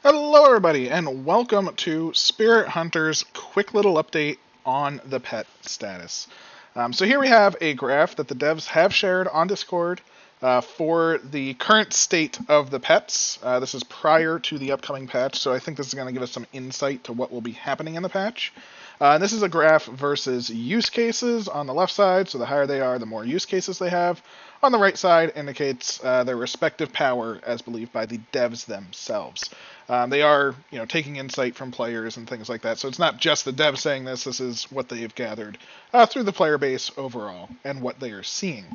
Hello, everybody, and welcome to Spirit Hunter's quick little update on the pet status. So here we have a graph that the devs have shared on Discord for the current state of the pets. This is prior to the upcoming patch, so I think this is going to give us some insight to what will be happening in the patch. And this is a graph versus use cases on the left side, so the higher they are, the more use cases they have. On the right side indicates their respective power as believed by the devs themselves. They are, taking insight from players and things like that. So it's not just the devs saying this. This is what they've gathered through the player base overall and what they are seeing.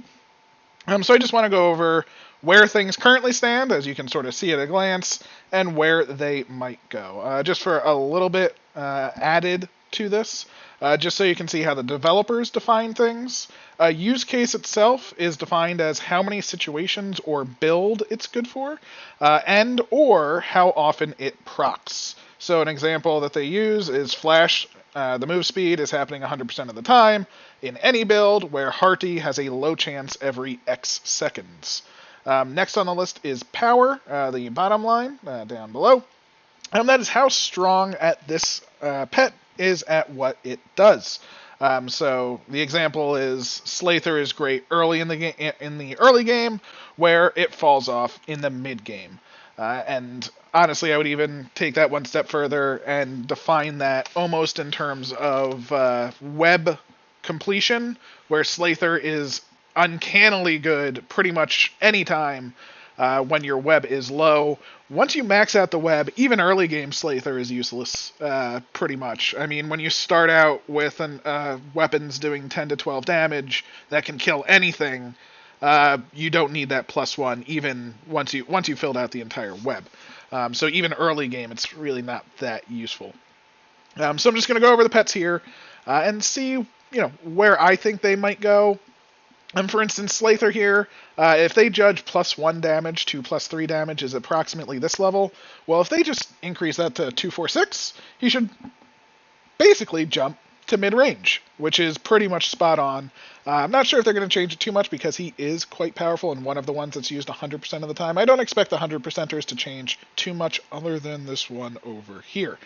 So I just want to go over where things currently stand, as you can sort of see at a glance, and where they might go. Just for a little bit added to this, just so you can see how the developers define things. A use case itself is defined as how many situations or build it's good for, and or how often it procs. So an example that they use is Flash. The move speed is happening 100% of the time in any build, where Hearty has a low chance every X seconds. Next on the list is Power, the bottom line, down below. And that is how strong at this pet is at what it does. So the example is Slather is great early in the early game, where it falls off in the mid game. And honestly, I would even take that one step further and define that almost in terms of web completion, where Slather is uncannily good pretty much any time when your web is low. Once you max out the web, even early game Slather is useless, pretty much. I mean, when you start out with weapons doing 10 to 12 damage that can kill anything, you don't need that +1 even once you filled out the entire web. So even early game, it's really not that useful. So I'm just going to go over the pets here and see where I think they might go. For instance, Slather here, if they judge +1 damage to +3 damage is approximately this level, well, if they just increase that to 246, he should basically jump to mid-range, which is pretty much spot on. I'm not sure if they're going to change it too much because he is quite powerful and one of the ones that's used 100% of the time. I don't expect the 100%ers to change too much other than this one over here.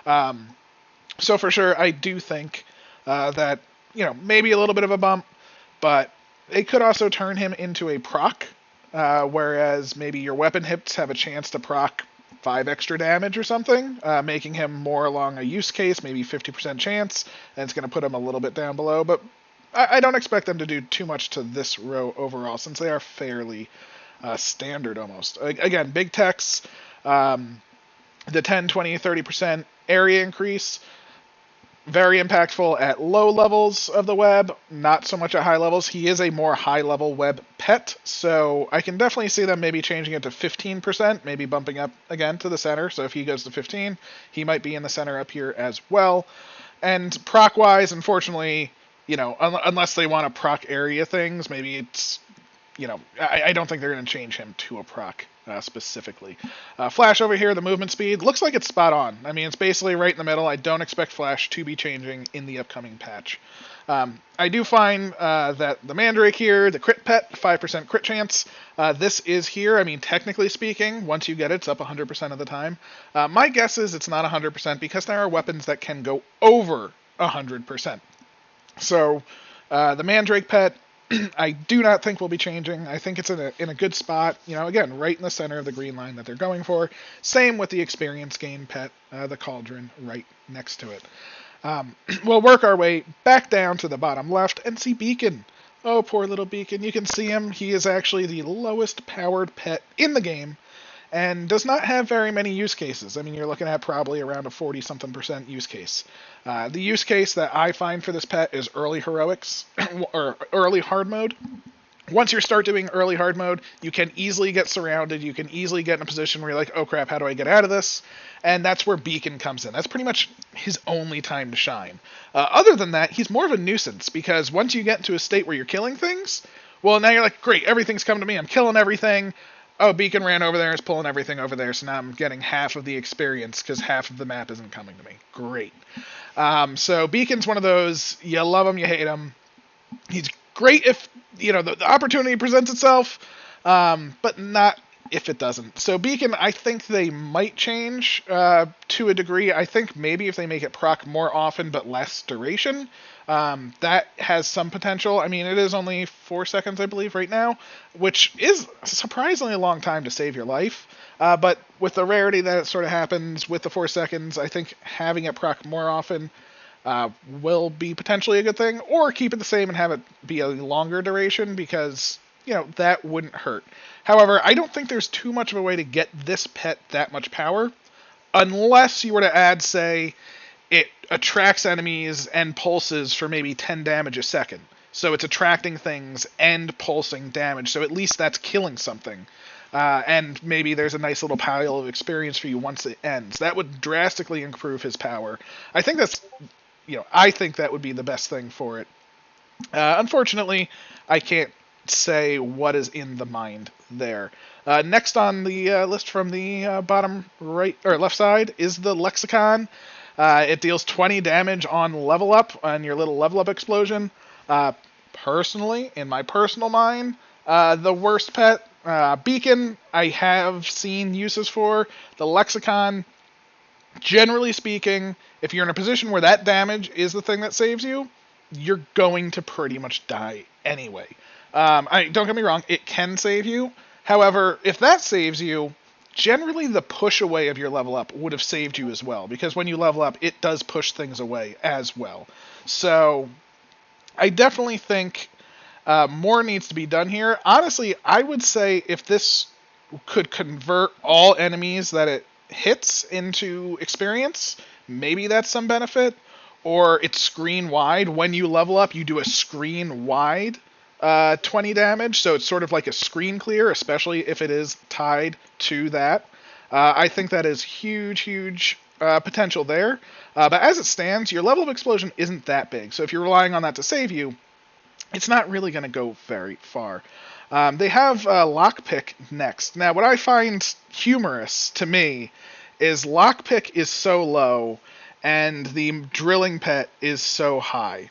So for sure, I do think that, maybe a little bit of a bump, but it could also turn him into a proc, whereas maybe your weapon hits have a chance to proc 5 extra damage or something, making him more along a use case, maybe 50% chance, and it's going to put him a little bit down below. But I don't expect them to do too much to this row overall, since they are fairly standard almost. Again, big techs, the 10, 20, 30% area increase, very impactful at low levels of the web, not so much at high levels. He is a more high-level web pet, so I can definitely see them maybe changing it to 15%, maybe bumping up again to the center. So if he goes to 15, he might be in the center up here as well. And proc-wise, unfortunately, unless they want to proc area things, maybe it's, I don't think they're going to change him to a proc. Specifically. Flash over here, the movement speed, looks like it's spot on. I mean, it's basically right in the middle. I don't expect Flash to be changing in the upcoming patch. I do find that the Mandrake here, the crit pet, 5% crit chance, this is here. I mean, technically speaking, once you get it, it's up 100% of the time. My guess is it's not 100% because there are weapons that can go over 100%. So, the Mandrake pet, I do not think we'll be changing. I think it's in a good spot, again, right in the center of the green line that they're going for. Same with the experience gain pet, the Cauldron, right next to it. We'll work our way back down to the bottom left and see Beacon. Oh, poor little Beacon. You can see him. He is actually the lowest powered pet in the game and does not have very many use cases. I mean, you're looking at probably around a 40-something% use case. The use case that I find for this pet is early heroics, or early hard mode. Once you start doing early hard mode, you can easily get surrounded, you can easily get in a position where you're like, oh crap, how do I get out of this? And that's where Beacon comes in. That's pretty much his only time to shine. Other than that, he's more of a nuisance, because once you get into a state where you're killing things, well, now you're like, great, everything's coming to me, I'm killing everything. Oh, Beacon ran over there, is pulling everything over there, so now I'm getting half of the experience because half of the map isn't coming to me. Great. So Beacon's one of those, you love him, you hate him. He's great if, the opportunity presents itself, but not if it doesn't. So Beacon, I think they might change to a degree. I think maybe if they make it proc more often but less duration, that has some potential. I mean, it is only 4 seconds, I believe, right now, which is surprisingly a long time to save your life. But with the rarity that it sort of happens with the 4 seconds, I think having it proc more often will be potentially a good thing, or keep it the same and have it be a longer duration, because that wouldn't hurt. However, I don't think there's too much of a way to get this pet that much power, unless you were to add, say, it attracts enemies and pulses for maybe 10 damage a second. So it's attracting things and pulsing damage, so at least that's killing something. And maybe there's a nice little pile of experience for you once it ends. That would drastically improve his power. I think that would be the best thing for it. Unfortunately, I can't say what is in the mind there. Next on the list from the bottom right or left side is the Lexicon. It deals 20 damage on level up on your little level up explosion. Personally, in my personal mind, the worst pet. Beacon, I have seen uses for. The Lexicon, generally speaking, if you're in a position where that damage is the thing that saves you, you're going to pretty much die anyway. Don't get me wrong, it can save you. However, if that saves you, generally the push away of your level up would have saved you as well, because when you level up, it does push things away as well. So I definitely think more needs to be done here. Honestly, I would say if this could convert all enemies that it hits into experience, maybe that's some benefit. Or it's screen wide. When you level up, you do a screen wide 20 damage, so it's sort of like a screen clear, especially if it is tied to that. I think that is huge potential there. But as it stands, your level of explosion isn't that big, so if you're relying on that to save you, it's not really going to go very far. They have Lockpick next. Now, what I find humorous to me is Lockpick is so low, and the drilling pet is so high.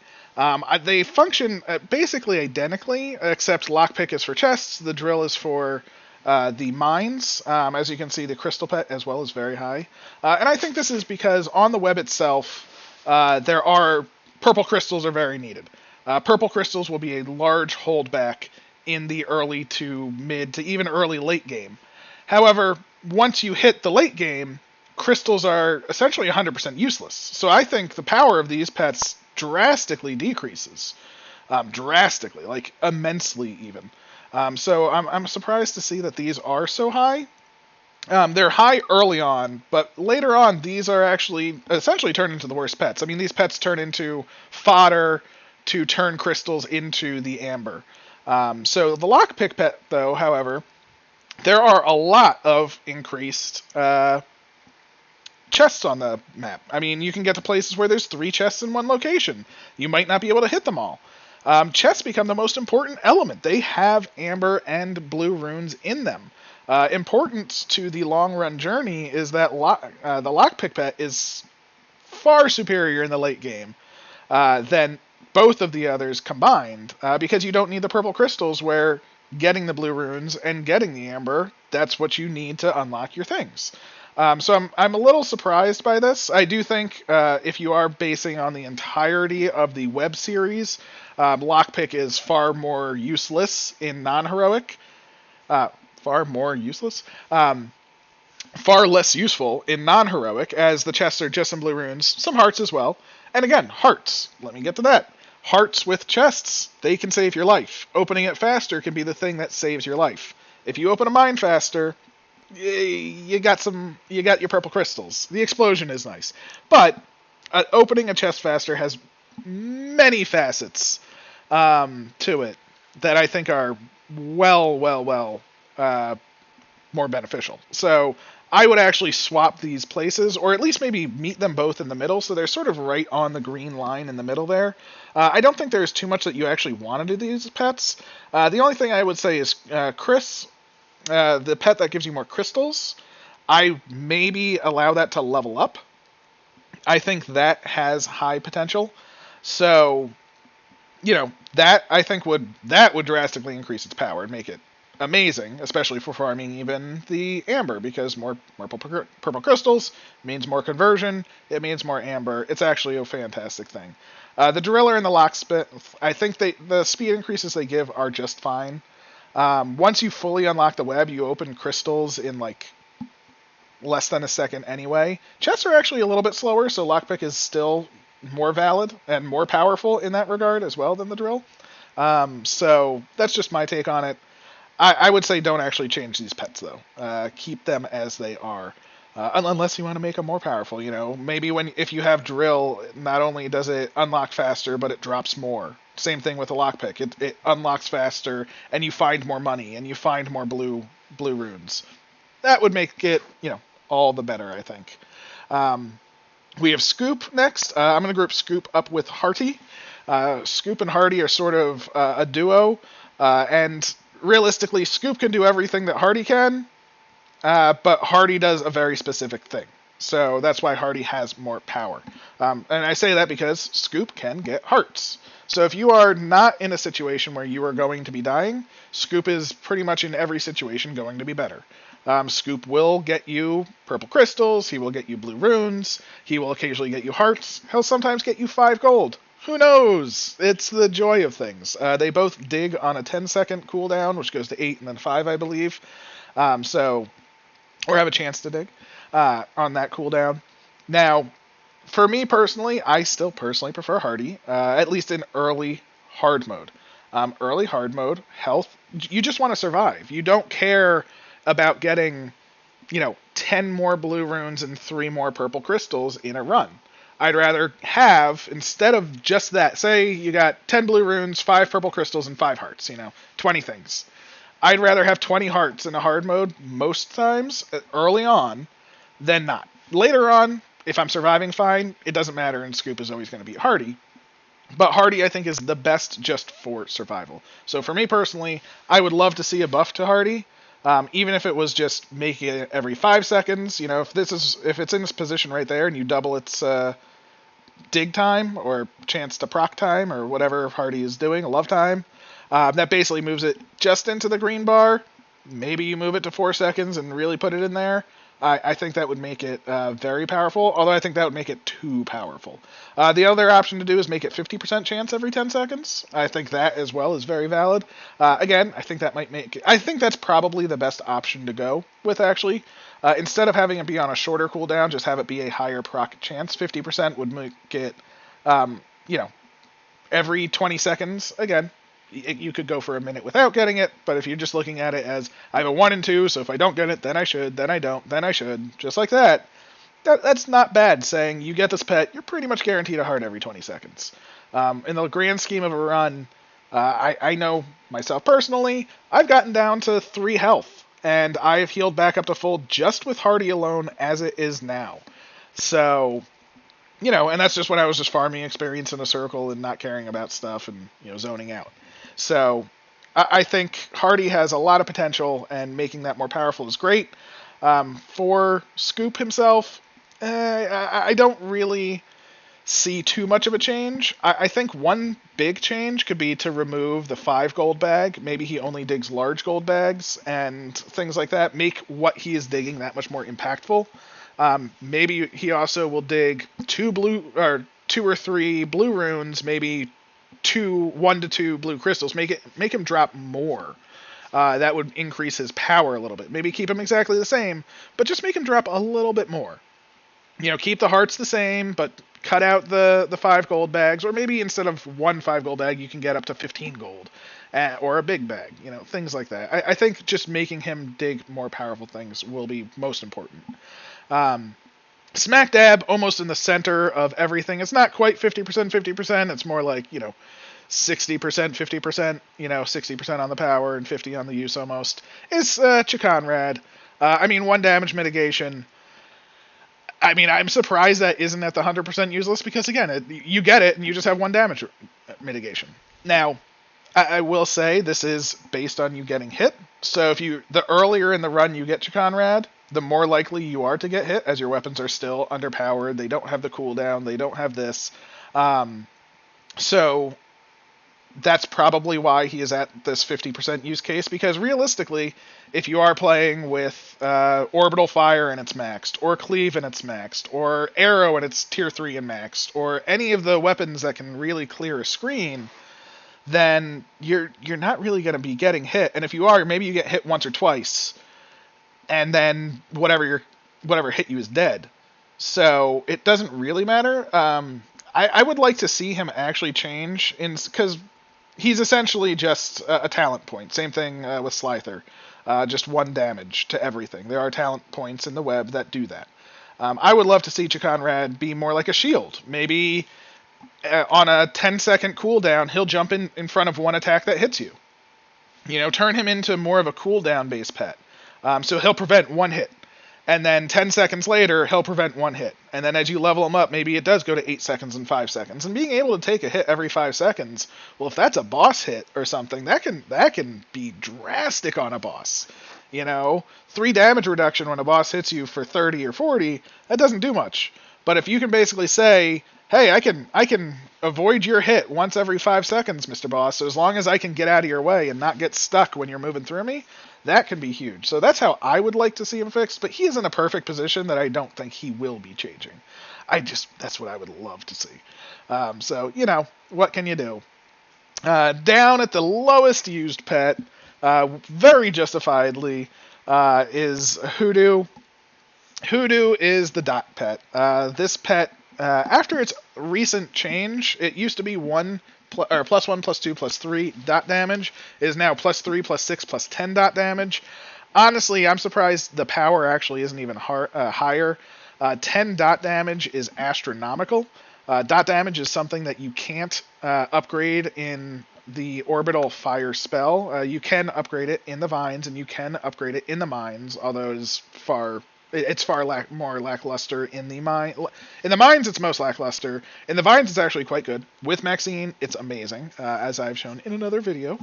They function basically identically, except Lockpick is for chests, the drill is for the mines. As you can see, the crystal pet as well is very high. And I think this is because on the web itself, purple crystals are very needed. Purple crystals will be a large holdback in the early to mid to even early late game. However, once you hit the late game, crystals are essentially 100% useless. So I think the power of these pets drastically decreases. Drastically, like immensely even. So I'm surprised to see that these are so high. They're high early on, but later on, these are actually essentially turned into the worst pets. I mean, these pets turn into fodder to turn crystals into the amber. So the Lockpick pet, though, however, there are a lot of increased chests on the map. I mean, you can get to places where there's 3 chests in one location. You might not be able to hit them all. Chests become the most important element. They have amber and blue runes in them. Important to the long run journey is that the Lockpick pet is far superior in the late game than both of the others combined, because you don't need the purple crystals where getting the blue runes and getting the amber, that's what you need to unlock your things. So I'm a little surprised by this. I do think if you are basing on the entirety of the web series, Lockpick is far more useless in non-heroic. Far more useless? Far less useful in non-heroic, as the chests are just some blue runes, some hearts as well. And again, hearts. Let me get to that. Hearts with chests, they can save your life. Opening it faster can be the thing that saves your life. If you open a mine faster, you got your purple crystals. The explosion is nice. But opening a chest faster has many facets to it that I think are well more beneficial. So I would actually swap these places, or at least maybe meet them both in the middle, so they're sort of right on the green line in the middle there. I don't think there's too much that you actually want to do these pets. The only thing I would say is Chris, the pet that gives you more crystals, I maybe allow that to level up. I think that has high potential. So, that I think would drastically increase its power and make it amazing, especially for farming even the amber, because more purple crystals means more conversion. It means more amber. It's actually a fantastic thing. The driller and the locksmith, I think the speed increases they give are just fine. Once you fully unlock the web, you open crystals in like less than a second anyway. Chests are actually a little bit slower, so lockpick is still more valid and more powerful in that regard as well than the drill. So that's just my take on it. I would say don't actually change these pets though. Keep them as they are. Unless you want to make them more powerful, maybe if you have drill, not only does it unlock faster, but it drops more. Same thing with a lockpick. It unlocks faster, and you find more money, and you find more blue runes. That would make it, all the better, I think. We have Scoop next. I'm going to group Scoop up with Hearty. Scoop and Hearty are sort of a duo, and realistically, Scoop can do everything that Hearty can, but Hearty does a very specific thing. So that's why Hearty has more power. And I say that because Scoop can get hearts. So if you are not in a situation where you are going to be dying, Scoop is pretty much in every situation going to be better. Scoop will get you purple crystals, he will get you blue runes, he will occasionally get you hearts, he'll sometimes get you 5 gold. Who knows? It's the joy of things. They both dig on a 10-second cooldown, which goes to 8 and then 5, I believe. Or have a chance to dig on that cooldown. Now, for me personally, I still personally prefer Hardy, at least in early hard mode. Early hard mode, health, you just want to survive. You don't care about getting, 10 more blue runes and 3 more purple crystals in a run. I'd rather have, instead of just that, say you got 10 blue runes, 5 purple crystals, and 5 hearts, 20 things. I'd rather have 20 hearts in a hard mode most times, early on, than not. Later on, if I'm surviving fine, it doesn't matter, and Scoop is always going to be Hardy. But Hardy, I think, is the best just for survival. So for me personally, I would love to see a buff to Hardy. Even if it was just making it every 5 seconds, if it's in this position right there and you double its dig time or chance to proc time or whatever Hardy is doing, a love time, that basically moves it just into the green bar. Maybe you move it to 4 seconds and really put it in there. I think that would make it very powerful, although I think that would make it too powerful. The other option to do is make it 50% chance every 10 seconds. I think that as well is very valid. Again, I think that might make it, I think that's probably the best option to go with, actually. Instead of having it be on a shorter cooldown, just have it be a higher proc chance. 50% would make it, every 20 seconds. Again, you could go for a minute without getting it, but if you're just looking at it as, I have a 1 and 2, so if I don't get it, then I should, then I don't, then I should, just like that, that's not bad, saying you get this pet, you're pretty much guaranteed a heart every 20 seconds. In the grand scheme of a run, I know myself personally, I've gotten down to 3 health, and I've healed back up to full just with Hardy alone as it is now. So, and that's just when I was just farming experience in a circle and not caring about stuff and, zoning out. So I think Hardy has a lot of potential, and making that more powerful is great. For Scoop himself, I don't really see too much of a change. I think one big change could be to remove the 5 gold bag. Maybe he only digs large gold bags and things like that. Make what he is digging that much more impactful. Maybe he also will dig 2 or 3 blue runes, maybe 1 to 2 blue crystals. Make him drop more. That would increase his power a little bit. Maybe keep him exactly the same, but just make him drop a little bit more. Keep the hearts the same, but cut out the 5 gold bags, or maybe instead of 1 5 gold bag, you can get up to 15 gold, or a big bag. Things like that. I think just making him dig more powerful things will be most important. Smack dab, almost in the center of everything. It's not quite 50%, 50%. It's more like, 60%, 50%, 60% on the power and 50 on the use almost, is Chiconrad. 1 damage mitigation. I'm surprised that isn't at the 100% useless, because, again, you get it and you just have 1 damage mitigation. Now, I will say this is based on you getting hit. So the earlier in the run you get Chiconrad, the more likely you are to get hit, as your weapons are still underpowered. They don't have the cooldown. They don't have this. So that's probably why he is at this 50% use case, because realistically, if you are playing with Orbital Fire and it's maxed, or Cleave and it's maxed, or Arrow and it's tier 3 and maxed, or any of the weapons that can really clear a screen, then you're not really going to be getting hit. And if you are, maybe you get hit once or twice, and then whatever hit you is dead. So it doesn't really matter. I would like to see him actually change, because he's essentially just a talent point. Same thing with Slither. Just 1 damage to everything. There are talent points in the web that do that. I would love to see Chakanrad be more like a shield. Maybe on a 10-second cooldown, he'll jump in front of one attack that hits you. Turn him into more of a cooldown-based pet. So he'll prevent 1 hit. And then 10 seconds later, he'll prevent 1 hit. And then as you level him up, maybe it does go to 8 seconds and 5 seconds. And being able to take a hit every 5 seconds, well, if that's a boss hit or something, that can be drastic on a boss. 3 damage reduction when a boss hits you for 30 or 40, that doesn't do much. But if you can basically say, hey, I can avoid your hit once every 5 seconds, Mr. Boss, so as long as I can get out of your way and not get stuck when you're moving through me, that can be huge. So that's how I would like to see him fixed, but he is in a perfect position that I don't think he will be changing. That's what I would love to see. So, what can you do? Down at the lowest used pet, very justifiedly, is Hoodoo. Hoodoo is the dot pet. This pet, after its recent change, it used to be +1, +2, +3 dot damage. It is now +3, +6, +10 dot damage. Honestly, I'm surprised the power actually isn't even higher. 10 dot damage is astronomical. Dot damage is something that you can't upgrade in the Orbital Fire spell. You can upgrade it in the Vines, and you can upgrade it in the Mines, although it's far more lackluster in the mine. In the Mines, it's most lackluster. In the Vines, it's actually quite good. With Maxine, it's amazing, as I've shown in another video.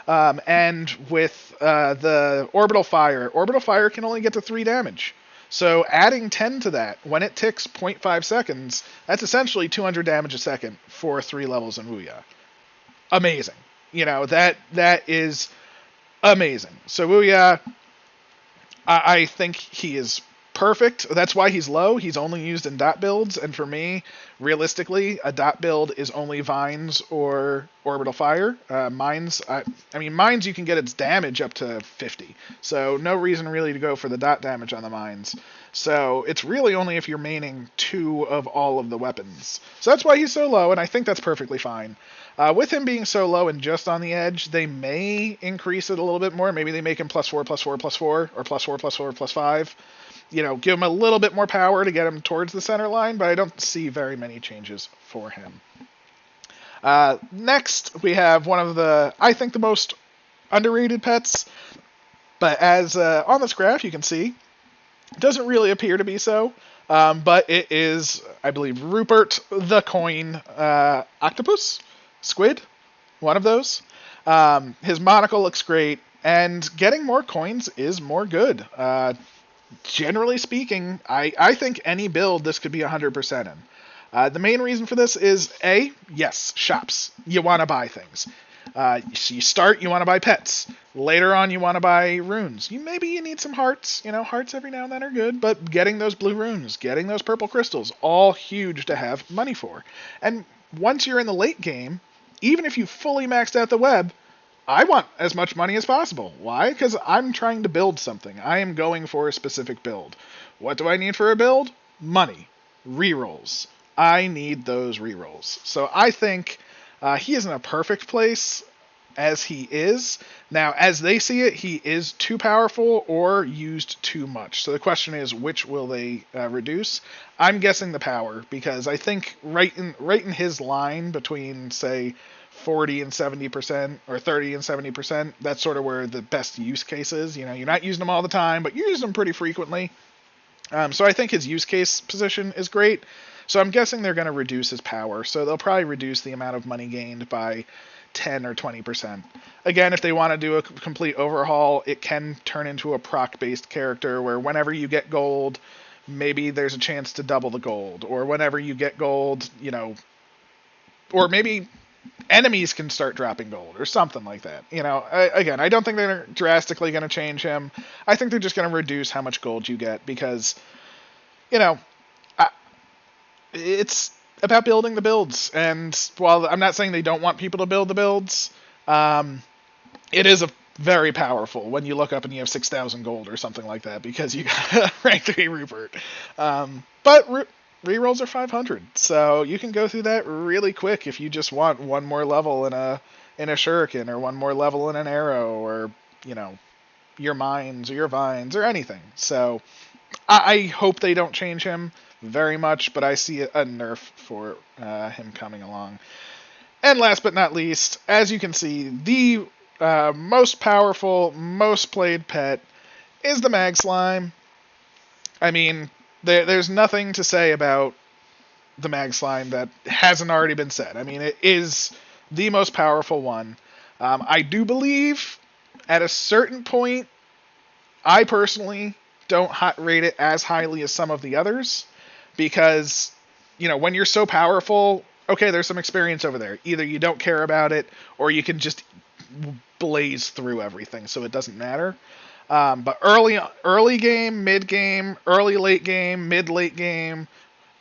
And with the Orbital Fire can only get to 3 damage. So adding 10 to that, when it ticks 0.5 seconds, that's essentially 200 damage a second for 3 levels in Wuya. Amazing. That is amazing. So Wuya, I think he is perfect. That's why he's low. He's only used in dot builds, and for me, realistically, a dot build is only Vines or Orbital Fire. Mines, Mines, you can get its damage up to 50, so no reason really to go for the dot damage on the Mines. So it's really only if you're maining 2 of all of the weapons. So that's why he's so low, and I think that's perfectly fine. With him being so low and just on the edge, they may increase it a little bit more. Maybe they make him +4, +4, +4, or +4, +4, +5. Give him a little bit more power to get him towards the center line, but I don't see very many changes for him. Next, we have one of I think the most underrated pets, but as on this graph you can see, it doesn't really appear to be so, but it is, I believe, Rupert the Coin Octopus Squid, one of those. His monocle looks great, and getting more coins is more good. Generally speaking, I think any build this could be 100% in. The main reason for this is, yes, shops. You want to buy things. You start, you want to buy pets. Later on, you want to buy runes. Maybe you need some hearts. Hearts every now and then are good, but getting those blue runes, getting those purple crystals, all huge to have money for. And once you're in the late game, even if you fully maxed out the web, I want as much money as possible. Why? Because I'm trying to build something. I am going for a specific build. What do I need for a build? Money. Rerolls. I need those rerolls. So I think he is in a perfect place as he is. Now, as they see it, he is too powerful or used too much. So the question is, which will they reduce? I'm guessing the power, because I think right in his line between, say, 40 and 70%, or 30 and 70%, that's sort of where the best use case is. You're not using them all the time, but you're using them pretty frequently. So I think his use case position is great. So I'm guessing they're going to reduce his power. So they'll probably reduce the amount of money gained by 10 or 20%. Again, if they want to do a complete overhaul, it can turn into a proc-based character where whenever you get gold, maybe there's a chance to double the gold. Or whenever you get gold, or maybe enemies can start dropping gold or something like that. Again, I don't think they're drastically going to change him. I think they're just going to reduce how much gold you get because, you know, it's about building the builds. And while I'm not saying they don't want people to build the builds, it is a very powerful when you look up and you have 6,000 gold or something like that because you got a rank 3 Rupert. But rerolls are 500, so you can go through that really quick if you just want one more level in a shuriken or one more level in an arrow or your mines or your vines or anything. So I hope they don't change him very much, but I see a nerf for him coming along. And last but not least, as you can see, the most powerful, most played pet is the Mag Slime. I mean, there's nothing to say about the Mag Slime that hasn't already been said. I mean, it is the most powerful one. I do believe at a certain point, I personally don't rate it as highly as some of the others because, when you're so powerful, okay, there's some experience over there. Either you don't care about it or you can just blaze through everything, so it doesn't matter. But early game, mid game, early late game, mid late game,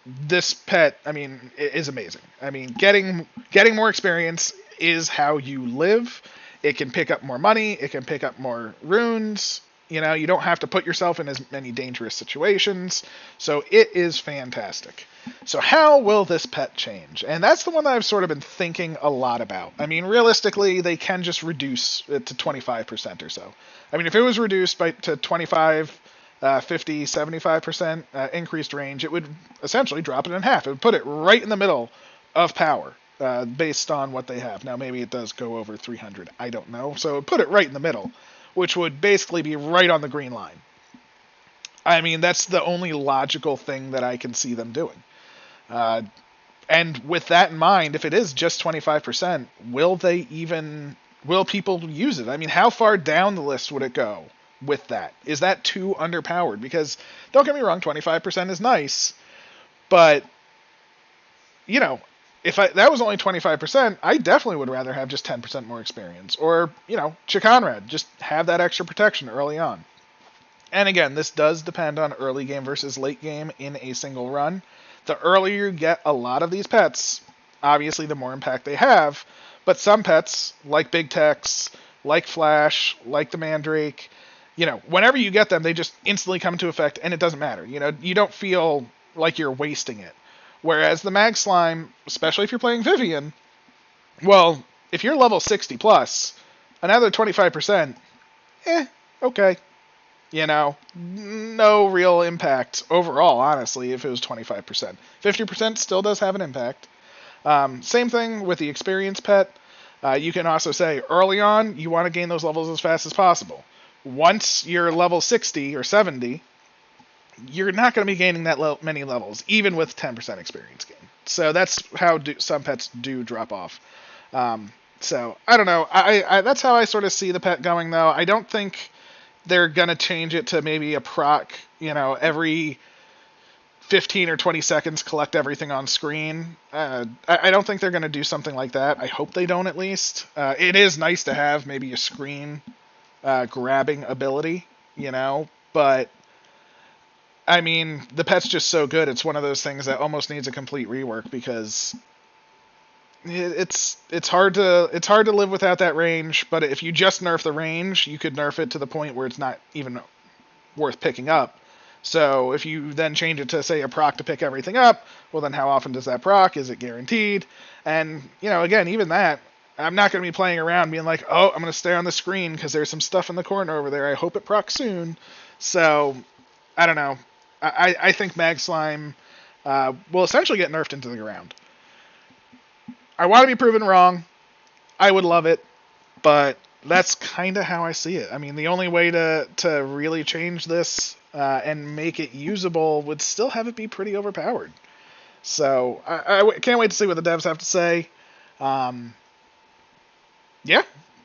this pet, I mean, is amazing. I mean, getting more experience is how you live. It can pick up more money. It can pick up more runes. You don't have to put yourself in as many dangerous situations. So it is fantastic. So how will this pet change? And that's the one that I've sort of been thinking a lot about. I mean, realistically, they can just reduce it to 25% or so. I mean, if it was reduced to 25, 50, 75% increased range, it would essentially drop it in half. It would put it right in the middle of power based on what they have. Now, maybe it does go over 300. I don't know. So it would put it right in the middle, which would basically be right on the green line. I mean, that's the only logical thing that I can see them doing. And with that in mind, if it is just 25%, will people use it? I mean, how far down the list would it go with that? Is that too underpowered? Because, don't get me wrong, 25% is nice, but, if that was only 25%, I definitely would rather have just 10% more experience. Or, Chiconrad, just have that extra protection early on. And again, this does depend on early game versus late game in a single run. The earlier you get a lot of these pets, obviously the more impact they have. But some pets, like Big Tex, like Flash, like the Mandrake, whenever you get them, they just instantly come into effect, and it doesn't matter. You don't feel like you're wasting it. Whereas the Mag Slime, especially if you're playing Vivian, well, if you're level 60 plus, another 25%, okay. No real impact overall, honestly, if it was 25%. 50% still does have an impact. Same thing with the experience pet. You can also say, early on, you want to gain those levels as fast as possible. Once you're level 60 or 70, you're not going to be gaining that many levels, even with 10% experience gain. So that's how some pets do drop off. So, I don't know. I that's how I sort of see the pet going, though. I don't think they're going to change it to maybe a proc, every 15 or 20 seconds collect everything on screen. I don't think they're going to do something like that. I hope they don't, at least. It is nice to have maybe a screen grabbing ability, but I mean, the pet's just so good. It's one of those things that almost needs a complete rework because it's hard to live without that range. But if you just nerf the range, you could nerf it to the point where it's not even worth picking up. So if you then change it to, say, a proc to pick everything up, well, then how often does that proc? Is it guaranteed? And again, even that, I'm not going to be playing around being like, oh, I'm going to stay on the screen because there's some stuff in the corner over there. I hope it procs soon. So I don't know. I think Mag Slime will essentially get nerfed into the ground. I want to be proven wrong. I would love it, but that's kind of how I see it. I mean, the only way to really change this and make it usable would still have it be pretty overpowered. So I can't wait to see what the devs have to say. Yeah,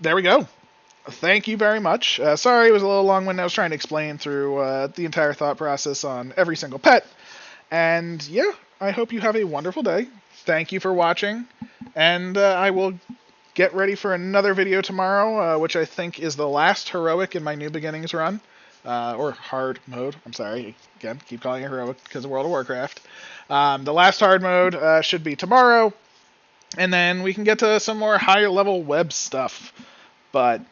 there we go. Thank you very much. Sorry it was a little long-winded. I was trying to explain through the entire thought process on every single pet. And yeah, I hope you have a wonderful day. Thank you for watching. And I will get ready for another video tomorrow, which I think is the last heroic in my New Beginnings run. Or hard mode. I'm sorry. Again, keep calling it heroic because of World of Warcraft. The last hard mode should be tomorrow. And then we can get to some more higher level web stuff. But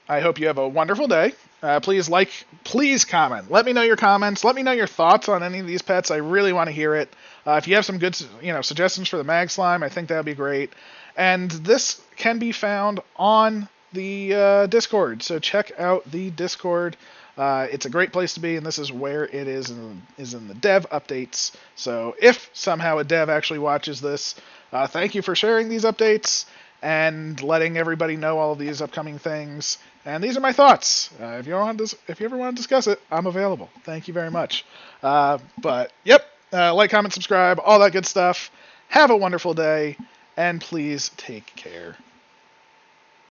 I hope you have a wonderful day. Please comment. Let me know your comments. Let me know your thoughts on any of these pets. I really want to hear it. If you have some good, suggestions for the mag slime, I think that would be great. And this can be found on the Discord. So check out the Discord. It's a great place to be, and this is where it is in the dev updates. So if somehow a dev actually watches this, thank you for sharing these updates and letting everybody know all of these upcoming things. And these are my thoughts. If you ever want to discuss it, I'm available. Thank you very much. But yep, like, comment, subscribe, all that good stuff. Have a wonderful day, and please take care.